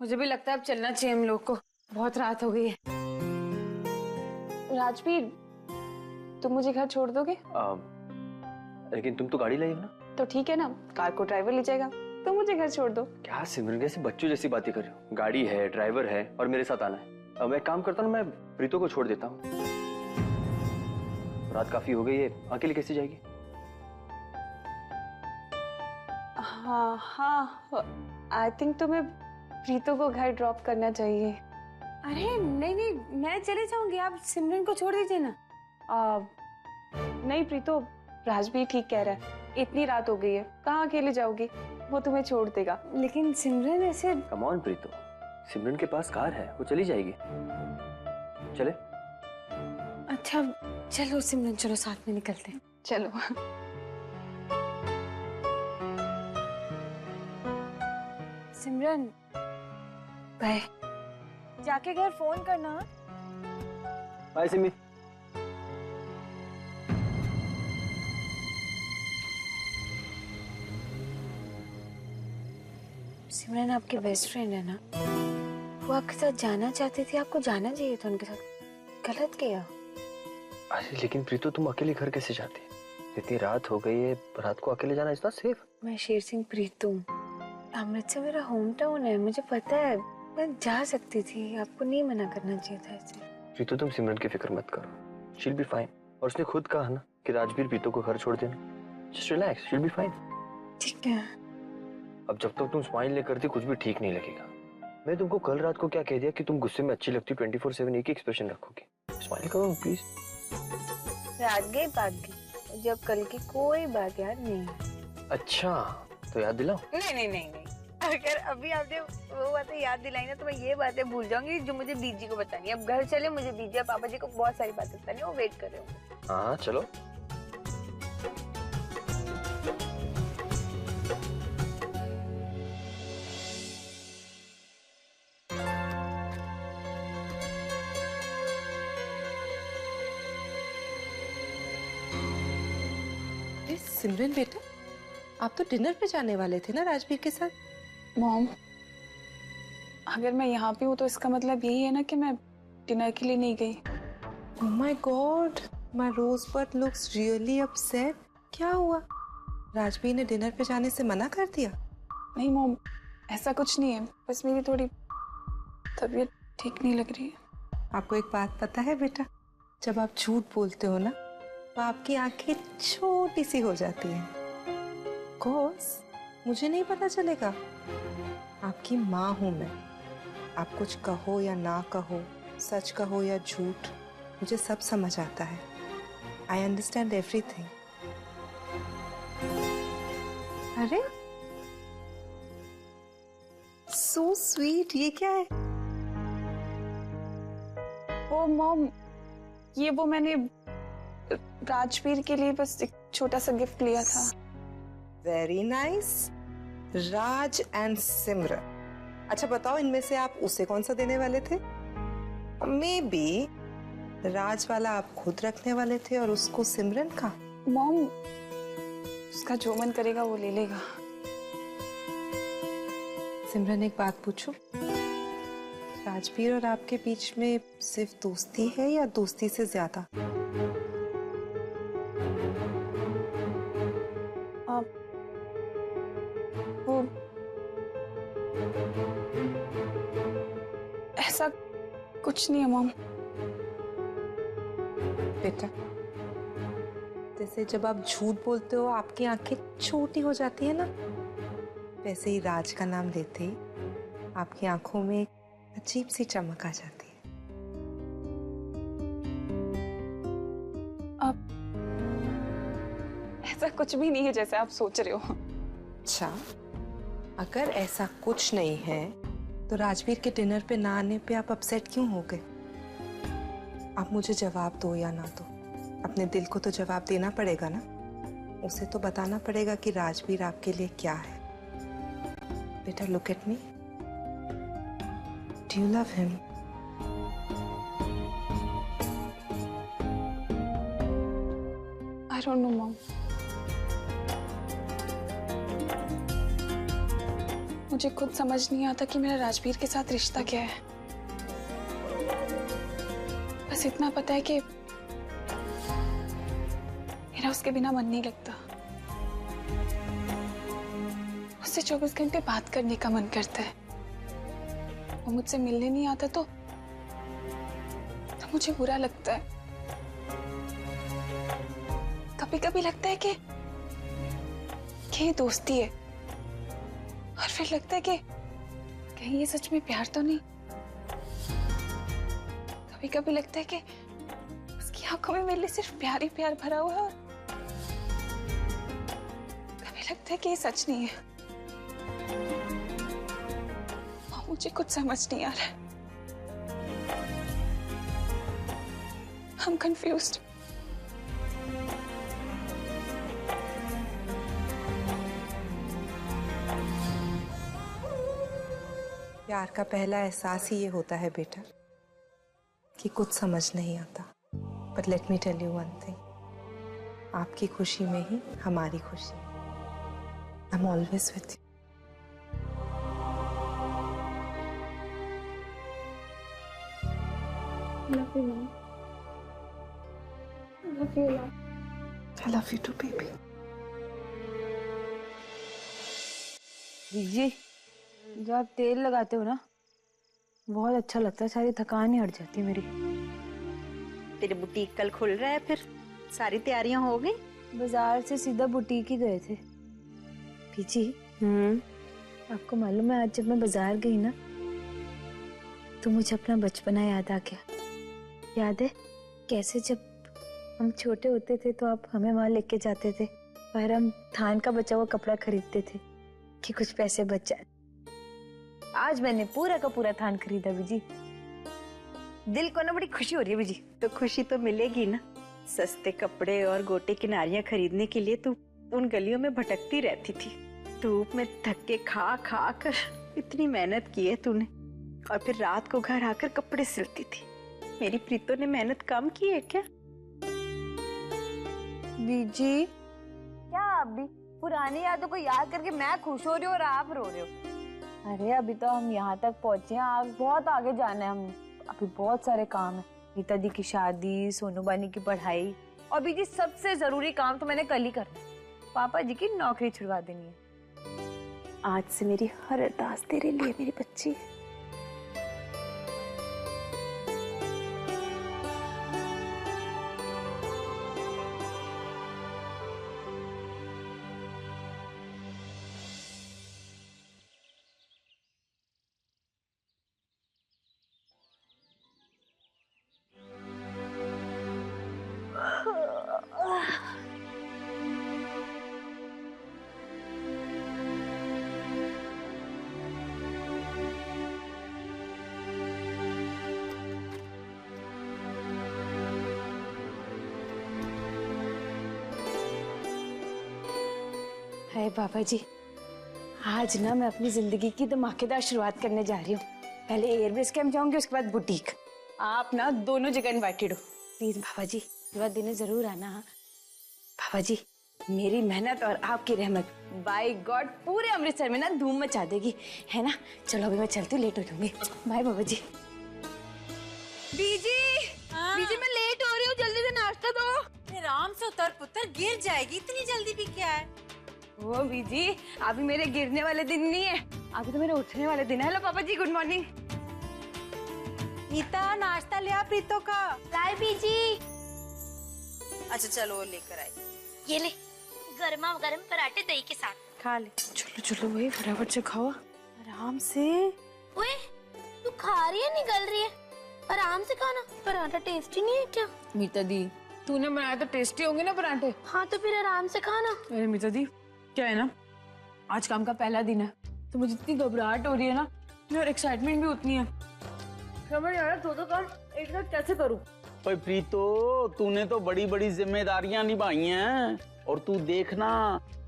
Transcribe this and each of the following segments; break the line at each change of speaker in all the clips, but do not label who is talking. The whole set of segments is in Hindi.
मुझे भी लगता है अब चलना चाहिए हम लोग को, बहुत रात हो गई है।
राजवीर, तुम मुझे घर छोड़ दोगे?
लेकिन तुम तो गाड़ी लाई हो ना।
तो ठीक है ना, कार को ड्राइवर ले जाएगा, तुम मुझे घर छोड़ दो।
क्या सिमरन, कैसे बच्चों जैसी बातें कर रहे हो? गाड़ी है, ड्राइवर है और मेरे साथ आना है। मैं एक काम करता हूँ, मैं प्रीतो को छोड़ देता हूँ। रात काफी हो गई है, अकेले कैसे जाएगी?
हाँ हाँ, आई थिंक तुम्हें प्रीतो को घर ड्रॉप करना चाहिए।
अरे नहीं नहीं, मैं चले जाऊंगी, आप सिमरन को छोड़ दीजिए ना।
नहीं प्रीतो, राजवीर ठीक कह रहा है, इतनी रात हो गई है, कहाँ अकेले जाओगी? वो तुम्हें छोड़ देगा।
लेकिन सिमरन ऐसे।
कम ऑन प्रीतो, सिमरन के पास कार है, वो चली जाएगी। चले?
अच्छा चलो सिमरन, चलो साथ में निकलते हैं।
चलो।
सिमरन बाय। जाके घर फोन करना।
बाय सिमी।
सिमरन आपके बेस्ट फ्रेंड है ना, वो आपके साथ जाना चाहती थी, आपको जाना चाहिए था उनके साथ, गलत किया।
अरे लेकिन प्रीतो, तुम अकेले घर कैसे जाती? इतनी रात हो गई है, रात को अकेले जाना इज नॉट सेफ।
मैं शेर सिंह प्रीतो, अमृतसर मेरा होम टाउन है, मुझे पता है, मैं जा सकती थी, आपको नहीं मना करना चाहिए था ऐसे।
प्रीतो, तुम सिमरन की फिक्र मत करो, शी विल बी फाइन। और उसने खुद कहा ना कि राजवीर प्रीतो को घर छोड़ देना। Just relax, she will be fine.
ठीक है।
अब जब तक तुम स्माइल नहीं करती कुछ भी ठीक नहीं लगेगा। मैं तुमको कल रात को क्या कह दिया कि तुम गुस्से में अच्छी लगती, 24/7 एक ही एक्सप्रेशन रखोगी। स्माइल करो प्लीज।
रात गई बात गई, जब कल की कोई बात याद नहीं है।
अच्छा तो याद दिलाओ।
नहीं नहीं नहीं नहीं, अगर अभी आपने वो बातें याद दिलाई ना तो मैं ये बातें भूल जाऊंगी जो मुझे बीजी को बतानी है। अब घर चले, मुझे बीजी और पापा जी को बहुत सारी बातें बतानी है, वो वेट कर रहे होंगे।
हाँ चलो।
सिमरन बेटा, आप तो डिनर पे जाने वाले थे ना राजवीर के साथ?
मॉम, अगर मैं यहाँ पे हूँ तो इसका मतलब यही है ना कि मैं डिनर के लिए नहीं गई।
Oh my god, my rosebud looks really upset. क्या हुआ? राजवीर ने डिनर पे जाने से मना कर दिया?
नहीं मॉम, ऐसा कुछ नहीं है, बस मेरी थोड़ी तबीयत ठीक नहीं लग रही है।
आपको एक बात पता है बेटा, जब आप झूठ बोलते हो ना तो आपकी आंखें छोटी सी हो जाती हैं। कोर्स मुझे नहीं पता चलेगा, आपकी माँ हूं मैं। आप कुछ कहो या ना कहो, सच कहो या झूठ, मुझे सब समझ आता है। I understand everything. अरे सो स्वीट, ये क्या है?
ओ मॉम, ये वो मैंने राजवीर के लिए बस एक छोटा सा गिफ्ट लिया था।
Very nice. राज एंड सिमरन। अच्छा बताओ, इनमें से आप उसे कौन सा देने वाले थे? मे बी राज वाला आप खुद रखने वाले थे और उसको सिमरन का।
मॉम, उसका जो मन करेगा वो ले लेगा।
सिमरन एक बात पूछूं, राजवीर और आपके बीच में सिर्फ दोस्ती है या दोस्ती से ज्यादा?
वो ऐसा कुछ नहीं है मॉम।
बेटा, जैसे जब आप झूठ बोलते हो आपकी आंखें छोटी हो जाती है ना, वैसे ही राज का नाम लेते ही आपकी आंखों में एक अजीब सी चमक आ जाती है।
अब ऐसा कुछ भी नहीं है जैसे आप सोच रहे हो।
अच्छा, अगर ऐसा कुछ नहीं है तो राजवीर के डिनर पे ना आने पे आप अपसेट क्यों हो गए? आप मुझे जवाब दो या ना दो, अपने दिल को तो जवाब देना पड़ेगा ना। उसे तो बताना पड़ेगा कि राजवीर आपके लिए क्या है। बेटा look at me, do you love him?
I don't know mom, मुझे खुद समझ नहीं आता कि मेरा राजवीर के साथ रिश्ता क्या है। बस इतना पता है कि मेरा उसके बिना मन नहीं लगता। उससे 24 घंटे बात करने का मन करता है। वो मुझसे मिलने नहीं आता तो मुझे बुरा लगता है। कभी कभी लगता है कि ये दोस्ती है, और फिर लगता है कि कहीं ये सच में प्यार तो नहीं। कभी कभी लगता है कि उसकी आंखों में मेरे लिए सिर्फ प्यार ही प्यार भरा हुआ है, और कभी लगता है कि ये सच नहीं है। और मुझे कुछ समझ नहीं आ रहा है। I'm confused.
प्यार का पहला एहसास ही ये होता है बेटा कि कुछ समझ नहीं आता। But let me tell you one thing, आपकी खुशी में ही हमारी खुशी। I am always with you.
Love you, Mom. Love you, Mom.
I love you too baby.
दीजिए, जब आप तेल लगाते हो ना, बहुत अच्छा लगता है। सारी थकान ही हट जाती है मेरी।
तेरे बुटीक कल खुल रहा है, फिर सारी तैयारियां हो गई?
बाजार से सीधा बुटीक ही गए थे। पीछी, आपको मालूम है आज जब मैं बाजार गई ना, तो मुझे अपना बचपना याद आ गया। याद है कैसे जब हम छोटे होते थे तो आप हमें वहां लेके जाते थे और हम थान का बचा हुआ कपड़ा खरीदते थे कि कुछ पैसे बच जाए। आज मैंने पूरा का पूरा थान खरीदा बीजी। दिल को ना बड़ी खुशी हो रही है बीजी।
तो खुशी तो मिलेगी ना। सस्ते कपड़े और गोटे किनारियां खरीदने के लिए तू उन गलियों में भटकती रहती थी। धूप में धक्के खा खा कर इतनी मेहनत की है तूने, और फिर रात को घर आकर कपड़े सिलती थी। मेरी प्रीतो ने मेहनत कम की है क्या?
बीजी क्या अभी पुरानी यादों को याद करके मैं खुश हो रही हूँ और आप रो रहे हो? अरे अभी तो हम यहाँ तक पहुँचे हैं, आज बहुत आगे जाना है हमने। अभी बहुत सारे काम है, नीता दी की शादी, सोनू बानी की पढ़ाई, और बीजी सबसे जरूरी काम तो मैंने कल ही करना है, पापा जी की नौकरी छुड़वा देनी है।
आज से मेरी हर अरदास तेरे लिए मेरी बच्ची।
अरे बाबा जी, आज ना मैं अपनी जिंदगी की धमाकेदार शुरुआत करने जा रही हूँ। पहले एयरबेस कैंप जाऊंगी, उसके बाद बुटीक। आप ना दोनों जगह इनवाइटेड हो। प्लीज बाबा जी, विवाह देने जरूर आना। बाबा जी, मेरी मेहनत और आपकी रहमत बाय गॉड पूरे अमृतसर में ना धूम मचा देगी, है ना? चलो अभी मैं चलती हूँ, लेट हो जाऊंगी। बाय बाबा जी। बीजी, बीजी मैं लेट हो रही हूँ, जल्दी से नाश्ता दो।
आराम से उतर पुत्र, गिर जाएगी। इतनी जल्दी भी क्या है?
ओ बीजी, अभी मेरे गिरने वाले दिन नहीं है, अभी तो मेरे उठने वाले दिन है। हेलो पापा जी, गुड मॉर्निंग।
नीता, नाश्ता ले आ प्रीतो का।
लाए बीजी।
अच्छा चलो लेकर आई।
ये ले, गर्मा गर्म पराठे दही के साथ
खा ले।
चलो चलो भाई, फटाफट से खाओ,
आराम से।
ओए, तू खा रही है निगल रही है? आराम से खाना, पराठा टेस्टी नहीं है क्या?
मीता दी, तूने बनाया तो टेस्टी होंगे ना पराठे।
हाँ तो फिर आराम से खाना।
अरे मीता दी, क्या है ना, आज काम का पहला दिन है तो मुझे इतनी घबराहट हो रही है ना, और एक्साइटमेंट भी उतनी है। समझ आ रहा दो काम एक साथ कैसे करूं।
भाई प्रीतो, तूने तो बड़ी बड़ी जिम्मेदारियां निभाई हैं, और तू देखना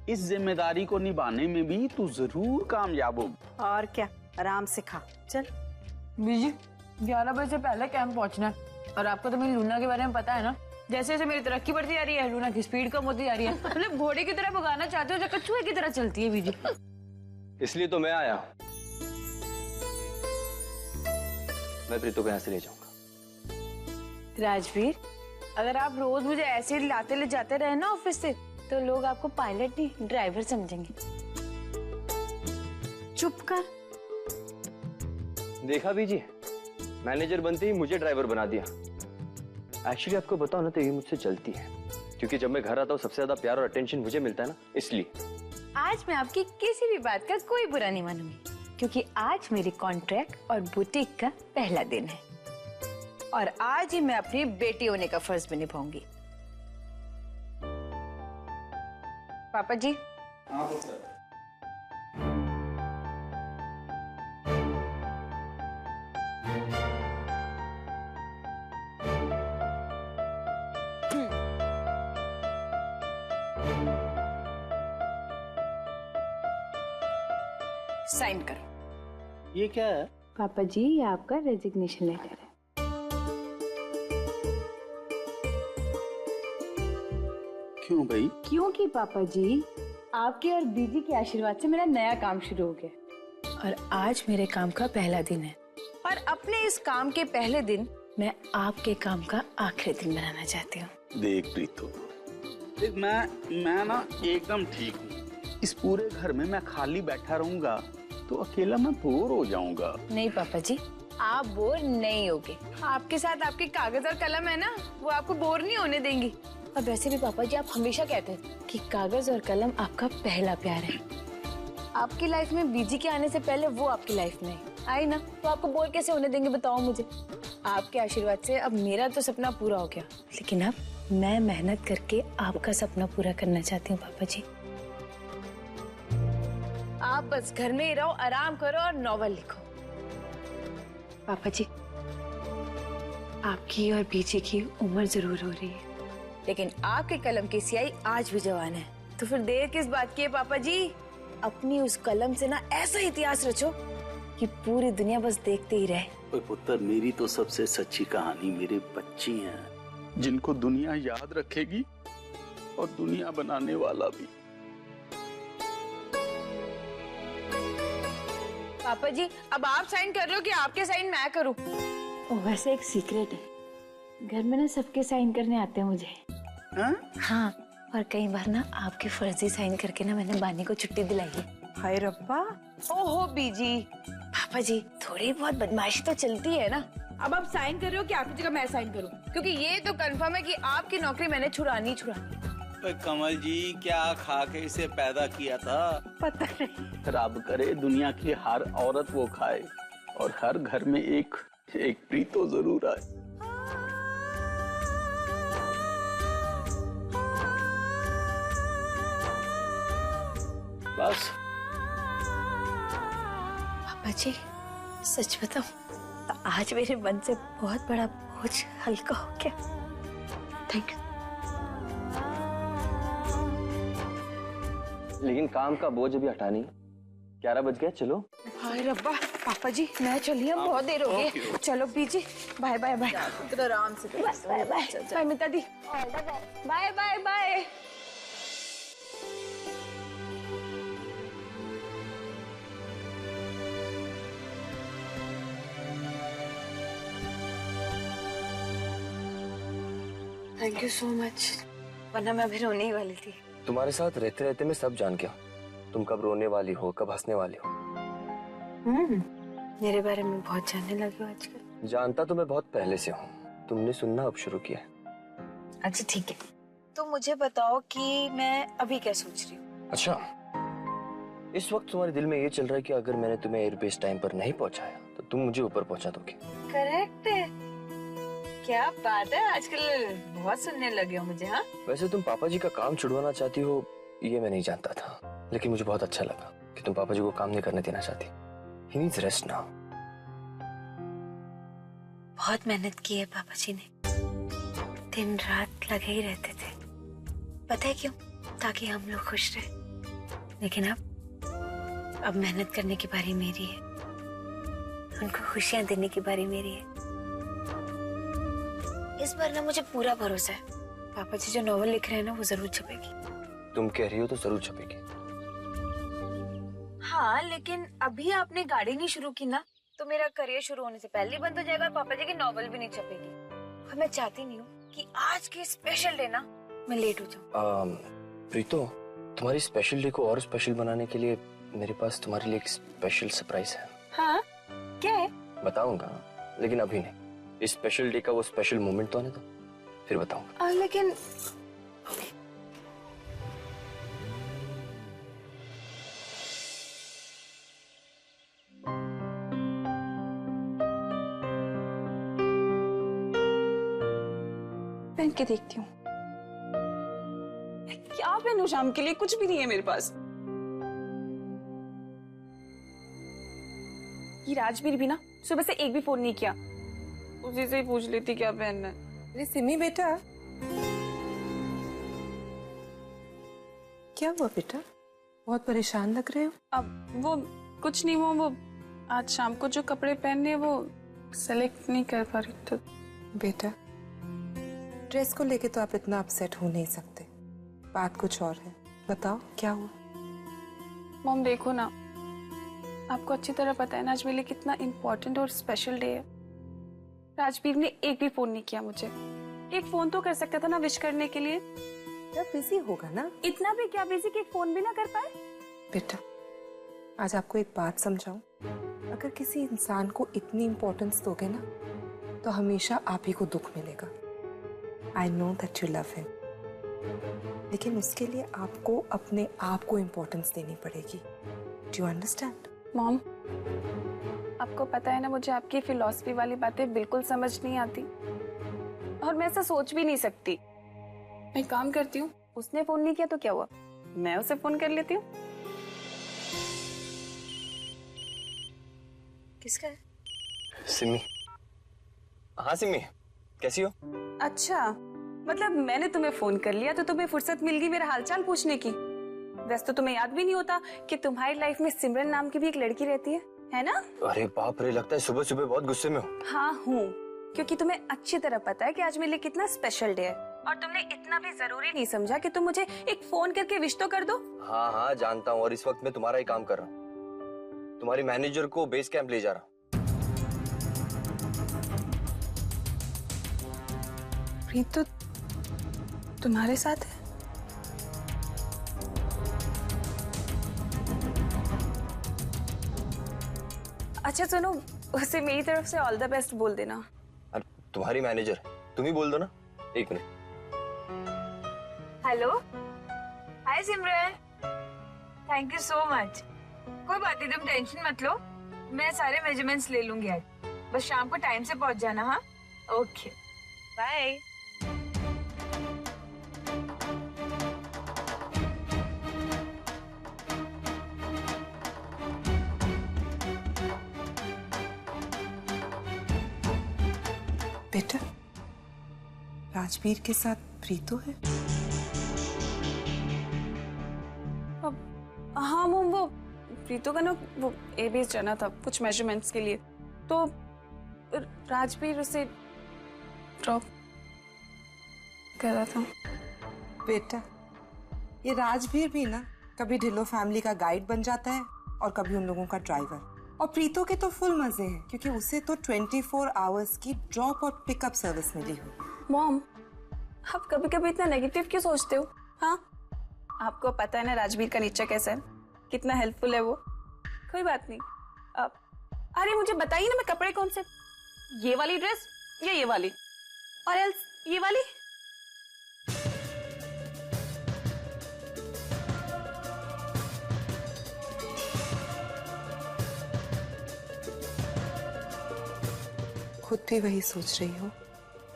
इस जिम्मेदारी को निभाने में भी तू जरूर कामयाब होगी।
और क्या, आराम से खा। चल
बीजी, 11 बजे से पहले कैंप पहुंचना है, और आपको तो मेरी लूना के बारे में पता है ना। जैसे जैसे मेरी तरक्की बढ़ती जा रही है, लूना की स्पीड कम होती जा रही है। मतलब घोड़े की तरह भगाना चाहते हो जो कछुए की तरह चलती है बीजी।
इसलिए तो मैं आया। मैं प्रीतो को यहाँ से ले जाऊंगा।
राजवीर, अगर आप रोज मुझे ऐसे ही लाते ले जाते रहे ना ऑफिस से, तो लोग आपको पायलट नहीं ड्राइवर समझेंगे।
चुप कर।
देखा बीजी, मैनेजर बनते ही मुझे ड्राइवर बना दिया। एक्चुअली आपको बताओ ना तो ये मुझसे चलती है, क्योंकि जब मैं घर आता हूँ सबसे ज्यादा प्यार और अटेंशन मुझे मिलता है ना, इसलिए।
आज मैं आपकी किसी भी बात का कोई बुरा नहीं मानूंगी, क्योंकि आज मेरी कॉन्ट्रैक्ट और बुटीक का पहला दिन है और आज ही मैं अपनी बेटी होने का फर्ज भी निभाऊंगी। पापा जी।
हाँ पुत्र।
साइन करो।
ये क्या है?
पापा जी, ये आपका रेजिग्नेशन लेटर है।
क्यों भाई?
क्योंकि पापा जी, आपके और बीजी के आशीर्वाद से मेरा नया काम शुरू हो गया और आज मेरे काम का पहला दिन है और अपने इस काम के पहले दिन मैं आपके काम का आखिरी दिन बनाना चाहती हूँ।
देख प्रीतो, देख मैं ना एकदम ठीक हूँ। इस पूरे घर में मैं खाली बैठा रहूंगा तो अकेला मैं बोर हो जाऊंगा।
नहीं पापा जी, आप बोर नहीं होगे। आपके साथ आपके कागज और कलम है ना, वो आपको बोर नहीं होने देंगी। और वैसे भी पापा जी, आप हमेशा कहते हैं कि कागज और कलम आपका पहला प्यार है। आपकी लाइफ में बीजी के आने से पहले वो आपकी लाइफ में आई ना, तो आपको बोर कैसे होने देंगे बताओ मुझे। आपके आशीर्वाद से अब मेरा तो सपना पूरा हो गया, लेकिन अब मैं मेहनत करके आपका सपना पूरा करना चाहती हूँ पापा जी। आप बस घर में ही रहो, आराम करो और नॉवल लिखो। पापा जी, आपकी और बीजी की उम्र जरूर हो रही है, लेकिन आपके कलम की स्याही आज भी जवान है। तो फिर देर किस बात की है पापा जी? अपनी उस कलम से ना ऐसा इतिहास रचो कि पूरी दुनिया बस देखते ही रहे।
ओए पुत्र, मेरी तो सबसे सच्ची कहानी मेरे बच्चे हैं, जिनको दुनिया याद रखेगी और दुनिया बनाने वाला भी।
पापा जी, अब आप साइन कर रहे हो कि आपके साइन मैं करूं? वैसे एक सीक्रेट है, घर में ना सबके साइन करने आते हैं मुझे। हाँ, और कई बार ना आपके फर्जी साइन करके ना मैंने बानी को छुट्टी दिलाई है।
हाय रब्बा।
ओहो बीजी। पापा जी, थोड़ी बहुत बदमाशी तो चलती है ना। अब आप साइन कर रहे हो कि आपकी जगह मैं साइन करूं? क्योंकि ये तो कंफर्म है कि आपकी नौकरी मैंने छुड़ानी छुड़ानी।
कमल जी, क्या खा के इसे पैदा किया था?
पता नहीं।
रब करे दुनिया की हर औरत वो खाए और हर घर में एक प्रीतो जरूर आए। बस।
पापा जी, सच बताऊं तो आज मेरे मन से बहुत बड़ा बोझ हल्का हो गया। Thank you.
लेकिन काम का बोझ अभी हटा नहीं। 11 बज गए, चलो।
हाय रब्बा। पापा जी, मैं चलिए, हम बहुत देर हो गई। चलो बीजी, बाय बाय बाय। आराम से। बाय बाय बाय मिता दी। Bye bye bye. Thank you so much, वरना मैं अभी रोने ही वाली थी।
तुम्हारे साथ रहते रहते मैं सब जान गया, तुम कब रोने वाली हो, कब हंसने वाली हो।
मेरे बारे में बहुत जानने लगे हो आजकल।
जानता तो मैं बहुत पहले से हूँ, तुमने सुनना अब शुरू किया है।
अच्छा ठीक है, तो मुझे बताओ कि मैं अभी क्या सोच रही हूँ।
अच्छा, इस वक्त तुम्हारे दिल में ये चल रहा है कि अगर मैंने तुम्हें एयरबेस टाइम पर नहीं पहुंचाया तो तुम मुझे ऊपर पहुंचा दोगे।
करेक्ट है। क्या बात है, आजकल बहुत सुनने लगे हो मुझे। हाँ,
वैसे तुम पापा जी का काम छुड़वाना चाहती हो ये मैं नहीं जानता था, लेकिन मुझे बहुत अच्छा लगा कि तुम पापा जी को काम नहीं करने देना चाहती। He needs rest now.
बहुत मेहनत की है पापा जी ने, दिन रात लगे ही रहते थे। पता है क्यों? ताकि हम लोग खुश रहे। लेकिन अब मेहनत करने की बारी मेरी है, उनको खुशियां देने की बारी मेरी है। इस बार ना मुझे पूरा भरोसा है, पापा जी जो नॉवल लिख रहे हैं ना वो जरूर छपेगी।
तुम कह रही हो तो जरूर छपेगी।
हाँ, हाँ, लेकिन अभी आपने गाड़ी नहीं शुरू की ना, तो मेरा करियर शुरू होने से पहले ही बंद हो जाएगा और पापा जी की नॉवल भी नहीं छपेगी। और मैं चाहती नहीं हूँ कि आज के स्पेशल डे ना मैं लेट हो जाऊँ।
प्रीतो, तुम्हारी स्पेशल डे को और स्पेशल बनाने के लिए मेरे पास तुम्हारे लिए एक स्पेशल सरप्राइज है।
हाँ, क्या है?
बताऊंगा, लेकिन अभी नहीं। इस स्पेशल डे का वो स्पेशल मोमेंट तो आने दो, फिर बताऊंगा।
लेकिन पहन के देखती हूँ क्या पहनूं शाम के लिए, कुछ भी नहीं है मेरे पास। ये राजवीर भी ना सुबह से एक भी फोन नहीं किया, उसी से ही पूछ लेती क्या पहनना है।
अरे सिमी बेटा, क्या हुआ बेटा? बहुत परेशान लग रहे हो।
अब वो कुछ नहीं, वो आज शाम को जो कपड़े पहनने वो सेलेक्ट नहीं कर पा रही तो।
बेटा, ड्रेस को लेके तो आप इतना अपसेट हो नहीं सकते, बात कुछ और है। बताओ क्या हुआ?
मॉम देखो ना, आपको अच्छी तरह पता है ना आज मेरे लिए कितना इम्पोर्टेंट और स्पेशल डे है। राजवीर ने एक भी फोन नहीं किया मुझे। एक फोन तो कर सकता था ना विश करने के लिए।
बिजी होगा ना।
इतना भी क्या बिजी कि एक फोन भी ना कर पाए?
बेटा, आज आपको एक बात समझाऊं, अगर किसी इंसान को इतनी इम्पोर्टेंस दोगे ना तो हमेशा आप ही को दुख मिलेगा। I know that you love him, लेकिन उसके लिए आपको अपने आप को इम्पोर्टेंस देनी पड़ेगी। Do you understand?
मॉम, आपको पता है ना मुझे आपकी फिलॉसफी वाली बातें बिल्कुल समझ नहीं आती और मैं ऐसा सोच भी नहीं सकती। मैं काम करती हूँ, उसने फोन नहीं किया तो क्या हुआ, मैं उसे फोन कर लेती हूँ।
किसका है?
सिमी। हाँ सिमी, कैसी हो?
अच्छा, मतलब मैंने तुम्हें फोन कर लिया तो तुम्हें फुर्सत मिल गई मेरा हालचाल पूछने की। वैसे तो तुम्हें याद भी नहीं होता कि तुम्हारी लाइफ में सिमरन नाम की भी एक लड़की रहती है ना?
अरे बाप रे, लगता है सुबह सुबह बहुत गुस्से में हो।
हाँ हूँ, क्योंकि तुम्हें अच्छी तरह पता है कि आज मेरे लिए कितना स्पेशल डे है और तुमने इतना भी जरूरी नहीं समझा कि तुम मुझे एक फोन करके विश तो कर दो।
हाँ हाँ जानता हूँ, और इस वक्त मैं तुम्हारा ही काम कर रहा हूँ। तुम्हारी मैनेजर को बेस कैंप ले जा रहा हूँ।
प्रीत तो तुम्हारे साथ है? अच्छा सुनो, उसे मेरी तरफ से ऑल द बेस्ट बोल देना।
अरे तुम्हारी मैनेजर, तुम ही बोल दो ना। एक minute.
Hello, hi Simran, thank you so much. कोई बात नहीं, तुम टेंशन मत लो, मैं सारे मेजरमेंट्स ले लूंगी आज। बस शाम को टाइम से पहुंच जाना। हाँ, ओके, बाय।
बेटा, राजवीर के साथ प्रीतो है?
हाँ मॉम, वो प्रीतो का ना वो एबीएस जाना था कुछ मेजरमेंट्स के लिए, तो राजवीर उसे ड्रॉप कर रहा था।
बेटा, ये राजवीर भी ना कभी ढिल्लो फैमिली का गाइड बन जाता है और कभी उन लोगों का ड्राइवर। और प्रीतो के तो फुल मजे हैं क्योंकि उसे तो 24 आवर्स की ड्रॉप और पिकअप सर्विस मिली हुई।
मॉम, आप कभी कभी इतना नेगेटिव क्यों सोचते हो? हाँ, आपको पता है ना राजवीर का नेचर कैसा है, कितना हेल्पफुल है वो। कोई बात नहीं। अरे मुझे बताइए ना, मैं कपड़े कौन से, ये वाली ड्रेस या ये वाली, और एल्स ये वाली?
खुद भी वही सोच रही हो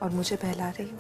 और मुझे बहला रही हो।